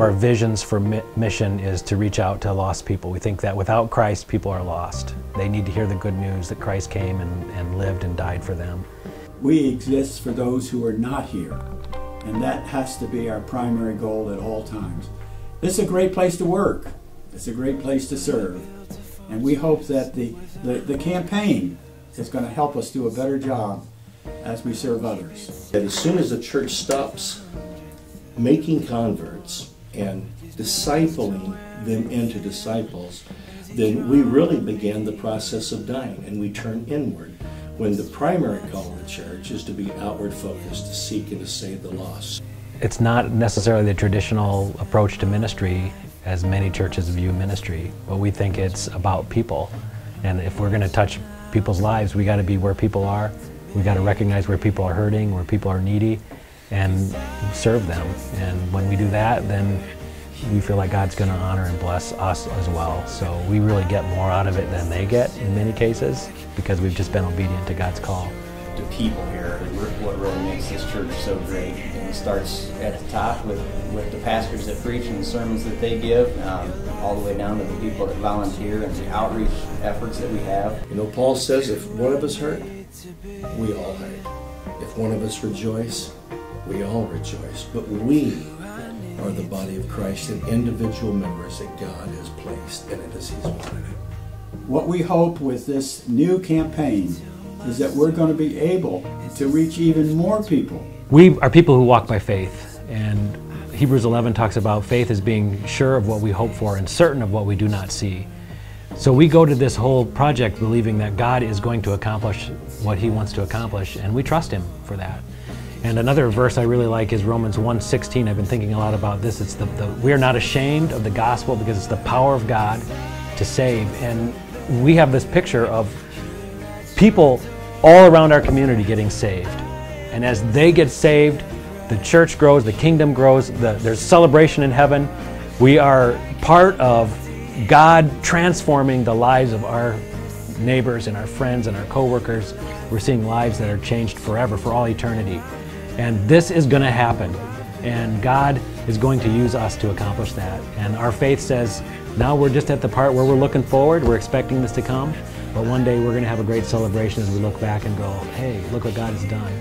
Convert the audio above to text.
our visions for mission is to reach out to lost people. We think that without Christ, people are lost. They need to hear the good news that Christ came and lived and died for them. We exist for those who are not here, and that has to be our primary goal at all times. This is a great place to work. It's a great place to serve. And we hope that the campaign is going to help us do a better job as we serve others. That as soon as the church stops making converts and discipling them into disciples, then we really begin the process of dying and we turn inward, when the primary call of the church is to be outward focused, to seek and to save the lost. It's not necessarily the traditional approach to ministry as many churches view ministry, but we think it's about people. And if we're going to touch people's lives, we got to be where people are. We got to recognize where people are hurting, where people are needy, and serve them. And when we do that, then we feel like God's going to honor and bless us as well. So we really get more out of it than they get in many cases, because we've just been obedient to God's call. The people here, what really makes this church so great. And it starts at the top with the pastors that preach and the sermons that they give, all the way down to the people that volunteer and the outreach efforts that we have. You know, Paul says if one of us hurt, we all hurt. If one of us rejoice, we all rejoice. But we are the body of Christ and individual members that God has placed in it as He's wanted it. What we hope with this new campaign is that we're going to be able to reach even more people. We are people who walk by faith, and Hebrews 11 talks about faith as being sure of what we hope for and certain of what we do not see. So we go to this whole project believing that God is going to accomplish what He wants to accomplish, and we trust Him for that. And another verse I really like is Romans 1:16. I've been thinking a lot about this. It's we are not ashamed of the gospel because it's the power of God to save. And we have this picture of people all around our community getting saved. And as they get saved, the church grows, the kingdom grows, there's celebration in heaven. We are part of God transforming the lives of our neighbors and our friends and our co-workers. We're seeing lives that are changed forever, for all eternity. And this is going to happen. And God is going to use us to accomplish that. And our faith says, now we're just at the part where we're looking forward, we're expecting this to come, but one day we're going to have a great celebration as we look back and go, hey, look what God has done.